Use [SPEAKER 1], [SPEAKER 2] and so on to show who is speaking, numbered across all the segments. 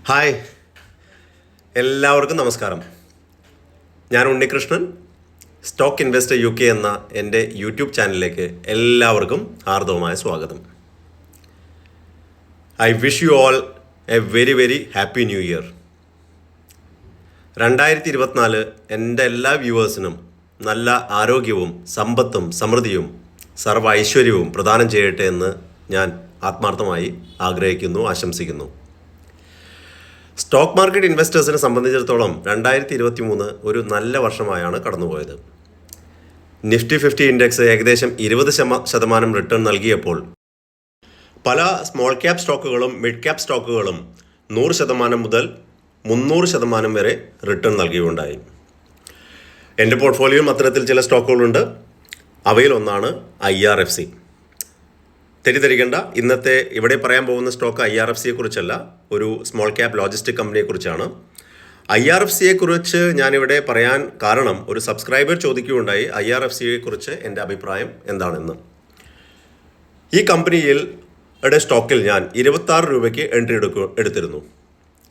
[SPEAKER 1] Hi, എല്ലാവർക്കും നമസ്കാരം. ഞാൻ ഉണ്ണികൃഷ്ണൻ. സ്റ്റോക്ക് ഇൻവെസ്റ്റർ UK എന്ന എൻ്റെ യൂട്യൂബ് ചാനലിലേക്ക് എല്ലാവർക്കും ഹാർദവമായ സ്വാഗതം. I wish you all A very very happy new year. 2024 എൻ്റെ എല്ലാ വ്യൂവേഴ്സിനും നല്ല ആരോഗ്യവും സമ്പത്തും സമൃദ്ധിയും സർവ്വ ഐശ്വര്യവും പ്രദാനം ചെയ്യട്ടെ എന്ന് ഞാൻ ആത്മാർത്ഥമായി ആഗ്രഹിക്കുന്നു, ആശംസിക്കുന്നു. സ്റ്റോക്ക് മാർക്കറ്റ് ഇൻവെസ്റ്റേഴ്സിനെ സംബന്ധിച്ചിടത്തോളം 2023 ഒരു നല്ല വർഷമായാണ് കടന്നുപോയത്. നിഫ്റ്റി 50 ഇൻഡെക്സ് ഏകദേശം 20% റിട്ടേൺ നൽകിയപ്പോൾ പല സ്മോൾ ക്യാപ് സ്റ്റോക്കുകളും മിഡ് ക്യാപ് സ്റ്റോക്കുകളും 100% മുതൽ 300% വരെ റിട്ടേൺ നൽകിയുണ്ടായി. എൻ്റെ പോർട്ട്ഫോളിയോയും അത്തരത്തിൽ ചില സ്റ്റോക്കുകളുണ്ട്. അവയിൽ ഒന്നാണ് IRFC. തെറ്റിദ്ധരിക്കേണ്ട, ഇന്നത്തെ ഇവിടെ പറയാൻ പോകുന്ന സ്റ്റോക്ക് IRFCയെ കുറിച്ചല്ല, ഒരു സ്മോൾ ക്യാപ് ലോജിസ്റ്റിക് കമ്പനിയെ കുറിച്ചാണ്. IRFCയെ കുറിച്ച് ഞാനിവിടെ പറയാൻ കാരണം ഒരു സബ്സ്ക്രൈബർ ചോദിക്കുകയുണ്ടായി IRFCയെ കുറിച്ച് എൻ്റെ അഭിപ്രായം എന്താണെന്ന്. ഈ കമ്പനിയിൽ സ്റ്റോക്കിൽ ഞാൻ 26 രൂപയ്ക്ക് എൻട്രി എടുത്തിരുന്നു.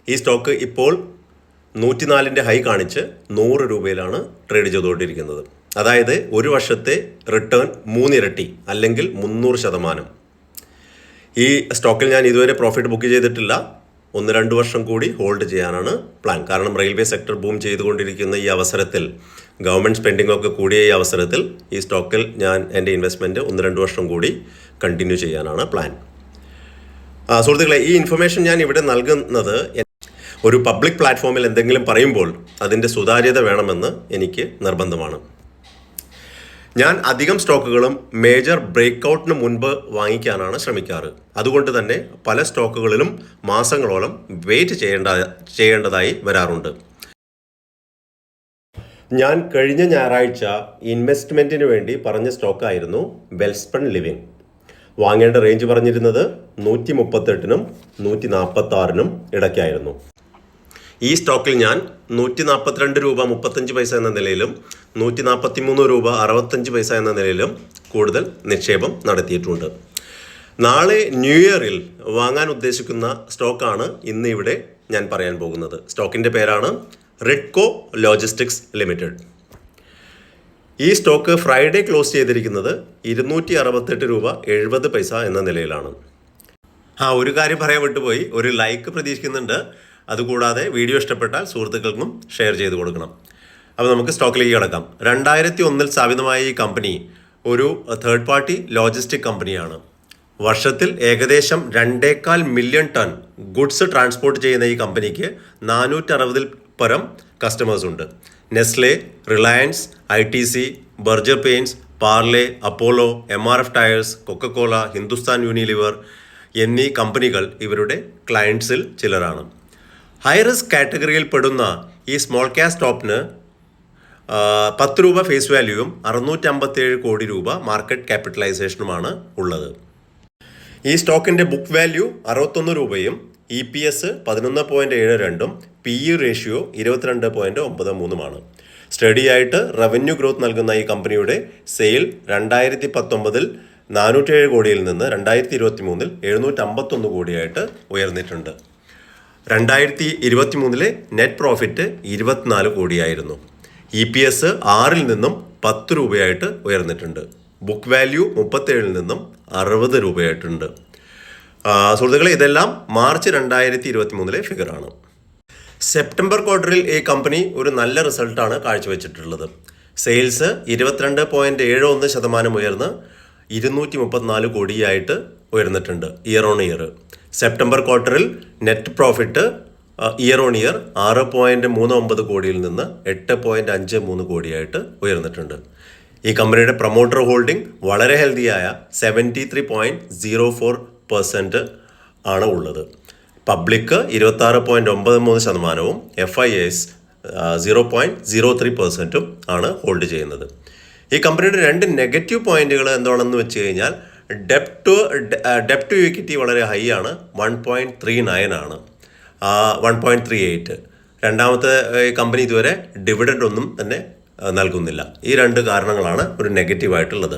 [SPEAKER 1] ഈ സ്റ്റോക്ക് ഇപ്പോൾ 104 ഹൈ കാണിച്ച് 100 രൂപയിലാണ് ട്രേഡ് ചെയ്തുകൊണ്ടിരിക്കുന്നത്. അതായത് ഒരു വർഷത്തെ റിട്ടേൺ 3 ഇരട്ടി അല്ലെങ്കിൽ 300%. ഈ സ്റ്റോക്കിൽ ഞാൻ ഇതുവരെ പ്രോഫിറ്റ് ബുക്ക് ചെയ്തിട്ടില്ല. 1-2 വർഷം കൂടി ഹോൾഡ് ചെയ്യാനാണ് പ്ലാൻ. കാരണം റെയിൽവേ സെക്ടർ ബൂം ചെയ്തുകൊണ്ടിരിക്കുന്ന ഈ അവസരത്തിൽ, ഗവൺമെൻറ് സ്പെൻഡിംഗ് ഒക്കെ കൂടിയ ഈ അവസരത്തിൽ ഈ സ്റ്റോക്കിൽ ഞാൻ എൻ്റെ ഇൻവെസ്റ്റ്മെൻറ്റ് 1-2 വർഷം കൂടി കണ്ടിന്യൂ ചെയ്യാനാണ് പ്ലാൻ. സുഹൃത്തുക്കളെ, ഈ ഇൻഫർമേഷൻ ഞാൻ ഇവിടെ നൽകുന്നത് ഒരു പബ്ലിക് പ്ലാറ്റ്ഫോമിൽ എന്തെങ്കിലും പറയുമ്പോൾ അതിൻ്റെ സുതാര്യത വേണമെന്ന് എനിക്ക് നിർബന്ധമാണ്. ഞാൻ അധികം സ്റ്റോക്കുകളും മേജർ ബ്രേക്ക്ഔട്ടിന് മുൻപ് വാങ്ങിക്കാനാണ് ശ്രമിക്കാറ്. അതുകൊണ്ട് തന്നെ പല സ്റ്റോക്കുകളിലും മാസങ്ങളോളം വെയിറ്റ് ചെയ്യേണ്ടതായി വരാറുണ്ട്. ഞാൻ കഴിഞ്ഞ ഞായറാഴ്ച ഇൻവെസ്റ്റ്മെൻറ്റിന് വേണ്ടി പറഞ്ഞ സ്റ്റോക്കായിരുന്നു വെൽസ്പൺ ലിവിംഗ്. വാങ്ങേണ്ട റേഞ്ച് പറഞ്ഞിരുന്നത് 138-നും 146-നും ഇടയ്ക്കായിരുന്നു. ഈ സ്റ്റോക്കിൽ ഞാൻ 142 രൂപ 35 പൈസ എന്ന നിലയിലും 143 രൂപ 65 പൈസ എന്ന നിലയിലും കൂടുതൽ നിക്ഷേപം നടത്തിയിട്ടുണ്ട്. നാളെ ന്യൂ ഇയറിൽ വാങ്ങാൻ ഉദ്ദേശിക്കുന്ന സ്റ്റോക്കാണ് ഇന്ന് ഇവിടെ ഞാൻ പറയാൻ പോകുന്നത്. സ്റ്റോക്കിൻ്റെ പേരാണ് റിഡ്കോ ലോജിസ്റ്റിക്സ് ലിമിറ്റഡ്. ഈ സ്റ്റോക്ക് ഫ്രൈഡേ ക്ലോസ് ചെയ്തിരിക്കുന്നത് 268 രൂപ 70 പൈസ എന്ന നിലയിലാണ്. ഒരു കാര്യം പറയാൻ വിട്ടുപോയി, ഒരു ലൈക്ക് പ്രതീക്ഷിക്കുന്നുണ്ട്. അതുകൂടാതെ വീഡിയോ ഇഷ്ടപ്പെട്ടാൽ സുഹൃത്തുക്കൾക്കും ഷെയർ ചെയ്ത് കൊടുക്കണം. അപ്പോൾ നമുക്ക് സ്റ്റോക്കിലേക്ക് കിടക്കാം. 2001 സ്ഥാപിതമായ ഈ കമ്പനി ഒരു തേർഡ് പാർട്ടി ലോജിസ്റ്റിക് കമ്പനിയാണ്. വർഷത്തിൽ ഏകദേശം 2.25 മില്യൺ ടൺ ഗുഡ്സ് ട്രാൻസ്പോർട്ട് ചെയ്യുന്ന ഈ കമ്പനിക്ക് 460-ൽ പരം കസ്റ്റമേഴ്സ് ഉണ്ട്. Nestle, Reliance, ITC, Berger Paints, Parle, Apollo, MRF tyres, Coca Cola, Hindustan Unilever എന്നീ കമ്പനികൾ ഇവരുടെ ക്ലയൻസിൽ ചിലരാണ്. ഹൈ റിസ്ക് കാറ്റഗറിയിൽ പെടുന്ന ഈ സ്മോൾ ക്യാപ് സ്റ്റോക്കിന് 10 രൂപ ഫേസ് വാല്യൂവും 657 കോടി രൂപ മാർക്കറ്റ് ക്യാപിറ്റലൈസേഷനുമാണ് ഉള്ളത്. ഈ സ്റ്റോക്കിൻ്റെ ബുക്ക് വാല്യൂ 61 രൂപയും EPS 11.72-ഉം PE റേഷ്യോ 22.93-ഉമാണ്. സ്റ്റഡി ആയിട്ട് റവന്യൂ ഗ്രോത്ത് നൽകുന്ന ഈ കമ്പനിയുടെ സെയിൽ 2019-ൽ 407 കോടിയിൽ നിന്ന് 2023-ൽ 751 കോടിയായിട്ട് ഉയർന്നിട്ടുണ്ട്. 2023-ലെ നെറ്റ് പ്രോഫിറ്റ് 24 കോടിയായിരുന്നു. EPS 6-ൽ നിന്നും 10 രൂപയായിട്ട് ഉയർന്നിട്ടുണ്ട്. ബുക്ക് വാല്യൂ 37-ൽ നിന്നും 60 രൂപയായിട്ടുണ്ട്. സുഹൃത്തുക്കളെ, ഇതെല്ലാം മാർച്ച് 2023-ലെ ഫിഗറാണ്. സെപ്റ്റംബർ ക്വാർട്ടറിൽ ഈ കമ്പനി ഒരു നല്ല റിസൾട്ടാണ് കാഴ്ചവെച്ചിട്ടുള്ളത്. സെയിൽസ് 22.71% ഉയർന്ന് 234 കോടിയായിട്ട് ഉയർന്നിട്ടുണ്ട് ഇയർ ഓൺ ഇയർ. സെപ്റ്റംബർ ക്വാർട്ടറിൽ net profit year on year 6.39 കോടിയിൽ നിന്ന് 8.53 കോടിയായിട്ട് ഉയർന്നിട്ടുണ്ട്. ഈ കമ്പനിയുടെ പ്രൊമോട്ടർ ഹോൾഡിംഗ് വളരെ ഹെൽത്തിയായ 73.04% ആണ് ഉള്ളത്. പബ്ലിക് 26.93%-ഉം FIS 0.03%-ഉം ആണ് ഹോൾഡ് ചെയ്യുന്നത്. ഈ കമ്പനിയുടെ 2 നെഗറ്റീവ് പോയിന്റുകൾ എന്താണെന്ന് വെച്ച് കഴിഞ്ഞാൽ ഡെപ്റ്റ് ടു ഇക്വിറ്റി വളരെ ഹൈ ആണ്, 1.39 ആണ്, 1.38. രണ്ടാമത്തെ കമ്പനി ഇതുവരെ ഡിവിഡൻഡ് ഒന്നും തന്നെ നൽകുന്നില്ല. ഈ 2 കാരണങ്ങളാണ് ഒരു നെഗറ്റീവായിട്ടുള്ളത്.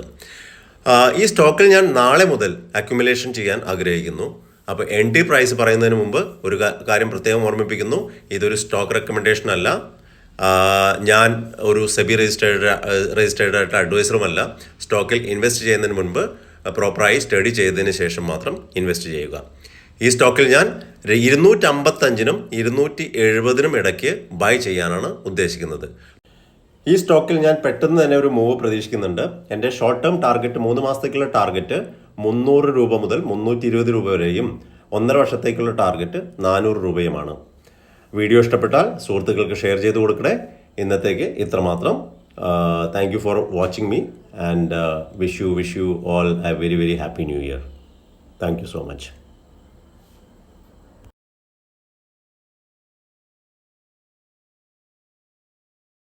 [SPEAKER 1] ഈ സ്റ്റോക്കിൽ ഞാൻ നാളെ മുതൽ അക്യുമുലേഷൻ ചെയ്യാൻ ആഗ്രഹിക്കുന്നു. അപ്പോൾ എൻട്രി പ്രൈസ് പറയുന്നതിന് മുമ്പ് ഒരു കാര്യം പ്രത്യേകം ഓർമ്മിപ്പിക്കുന്നു, ഇതൊരു സ്റ്റോക്ക് റെക്കമെൻഡേഷൻ അല്ല. ഞാൻ ഒരു സെബി രജിസ്റ്റേർഡ് ആയിട്ട് അഡ്വൈസറുമല്ല. സ്റ്റോക്കിൽ ഇൻവെസ്റ്റ് ചെയ്യുന്നതിന് മുൻപ് പ്രോപ്പറായി സ്റ്റഡി ചെയ്തതിന് ശേഷം മാത്രം ഇൻവെസ്റ്റ് ചെയ്യുക. ഈ സ്റ്റോക്കിൽ ഞാൻ 255-നും 270-നും ഇടയ്ക്ക് ബൈ ചെയ്യാനാണ് ഉദ്ദേശിക്കുന്നത്. ഈ സ്റ്റോക്കിൽ ഞാൻ പെട്ടെന്ന് തന്നെ ഒരു മൂവ് പ്രതീക്ഷിക്കുന്നുണ്ട്. എൻ്റെ ഷോർട്ട് ടേം ടാർഗറ്റ് 3 മാസത്തേക്കുള്ള ടാർഗറ്റ് 300 രൂപ മുതൽ 320 രൂപ വരെയും 1.5 വർഷത്തേക്കുള്ള ടാർഗറ്റ് 400 രൂപയുമാണ്. വീഡിയോ ഇഷ്ടപ്പെട്ടാൽ സുഹൃത്തുക്കൾക്ക് ഷെയർ ചെയ്ത് കൊടുക്കണേ. ഇന്നത്തേക്ക് ഇത്രമാത്രം. Thank you for watching me and wish you all A very very happy new year. Thank you so much.